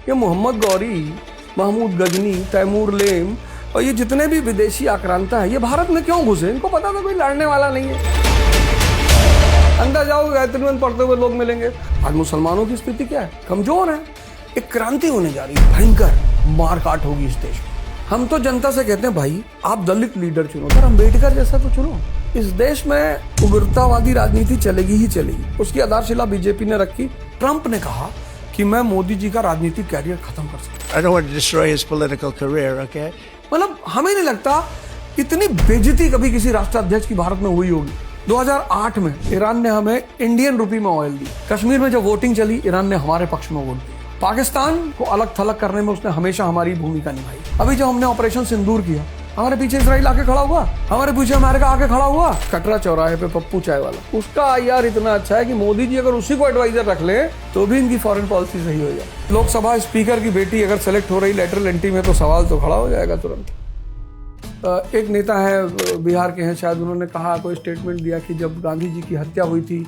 ये मोहम्मद गौरी, महमूद गजनी, तैमूर लेम और ये जितने भी विदेशी आक्रांता है, ये भारत में क्यों घुसे? इनको पता था कोई लड़ने वाला नहीं है। अंदर जाओगे गायत्री मंत्र पढ़ते हुए लोग मिलेंगे। आज मुसलमानों की स्थिति क्या है? कमजोर है। एक क्रांति होने जा रही है, भयंकर मारकाट होगी इस देश में। हम तो जनता से कहते हैं भाई आप दलित लीडर चुनो, सर अम्बेडकर जैसा तो चुनो। इस देश में उग्रतावादी राजनीति चलेगी ही चलेगी। उसकी आधारशिला बीजेपी ने रखी। ट्रंप ने कहा कि मैं मोदी जी का राजनीतिक कैरियर खत्म कर सकता। I don't want to destroy his political career, okay? मतलब हमें नहीं लगता इतनी बेइज्जती कभी किसी राष्ट्राध्यक्ष की भारत में हुई होगी। 2008 में ईरान ने हमें इंडियन रुपी में ऑयल दी। कश्मीर में जब वोटिंग चली, ईरान ने हमारे पक्ष में वोट दिया। पाकिस्तान को अलग थलग करने में उसने हमेशा हमारी भूमिका निभाई। अभी जब हमने ऑपरेशन सिंदूर किया, हमारे पीछे इजराइल आके खड़ा हुआ, हमारे पीछे अमेरिका आके खड़ा हुआ। कटरा चौराहे पे पप्पू चाय वाला, उसका आईआर इतना अच्छा है कि मोदी जी अगर उसी को एडवाइजर रख ले तो भी इनकी फॉरेन पॉलिसी सही हो जाए। लोकसभा स्पीकर की बेटी अगर सेलेक्ट हो रही लेटरल एंट्री में तो सवाल तो खड़ा हो जाएगा तुरंत। एक नेता है बिहार के हैं शायद, उन्होंने कहा, कोई स्टेटमेंट दिया कि जब गांधी जी की हत्या हुई थी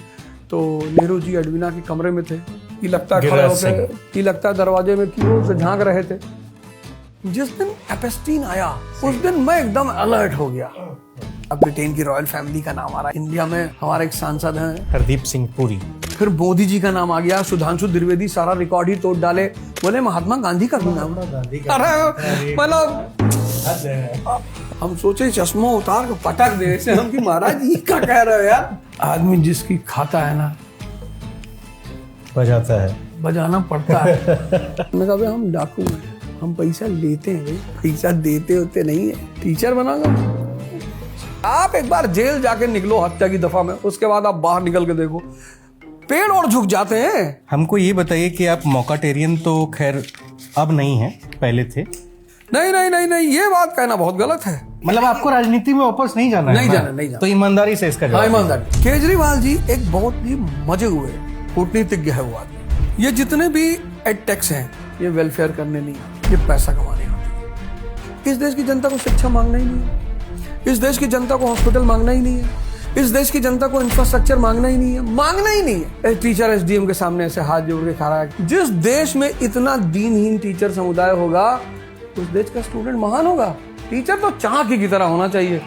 तो नेहरू जी एडवीना के कमरे में थे, कि लगता है खड़े होकर, कि लगता है दरवाजे में क्यों से झांक रहे थे। जिस दिन एपेस्टीन आया उस दिन मैं एकदम अलर्ट हो गया। अब ब्रिटेन की रॉयल फैमिली का नाम आ रहा है, इंडिया में हमारे एक सांसद हैं हरदीप सिंह पुरी, फिर मोदी जी का नाम आ गया, सुधांशु द्विवेदी सारा रिकॉर्ड ही तोड़ डाले, बोले महात्मा गांधी का भी नाम। अरे मतलब हम सोचे चश्मा उतार कर पटक दे से हम कि महाराज ये क्या कह रहे हो यार। आदमी जिसकी खाता है ना बजाता है, बजाना पड़ता है। मैं कहा हम डाकू हैं, हम पैसा लेते हैं भाई, पैसा देते होते नहीं है। टीचर बनागा आप, एक बार जेल जाके निकलो हत्या की दफा में, उसके बाद आप बाहर निकल के देखो पेड़ और झुक जाते हैं। हमको ये बताइए कि आप मौकाटेरियन तो खैर अब नहीं है, पहले थे। नहीं नहीं नहीं नहीं, ये बात कहना बहुत गलत है। मतलब आपको राजनीति में वापस नहीं जाना है? नहीं जाना। तो ईमानदारी से इसका जवाब। ईमानदारी। केजरीवाल जी एक बहुत ही मजे हुए कूटनीतिज्ञ है वो आदमी। ये जितने भी एडटेक्स हैं, ये वेलफेयर करने नहीं, ये पैसा कमाने आते। इस देश की जनता को शिक्षा मांगना ही नहीं है, इस देश की जनता को हॉस्पिटल मांगना ही नहीं है, इस देश की जनता को इंफ्रास्ट्रक्चर मांगना ही नहीं है, मांगना ही नहीं है। टीचर एसडीएम के सामने ऐसे हाथ जोड़ के खड़ा है। जिस देश में इतना दीनहीन टीचर समुदाय होगा उस देश का स्टूडेंट महान होगा। टीचर तो चाणक्य की तरह होना चाहिए।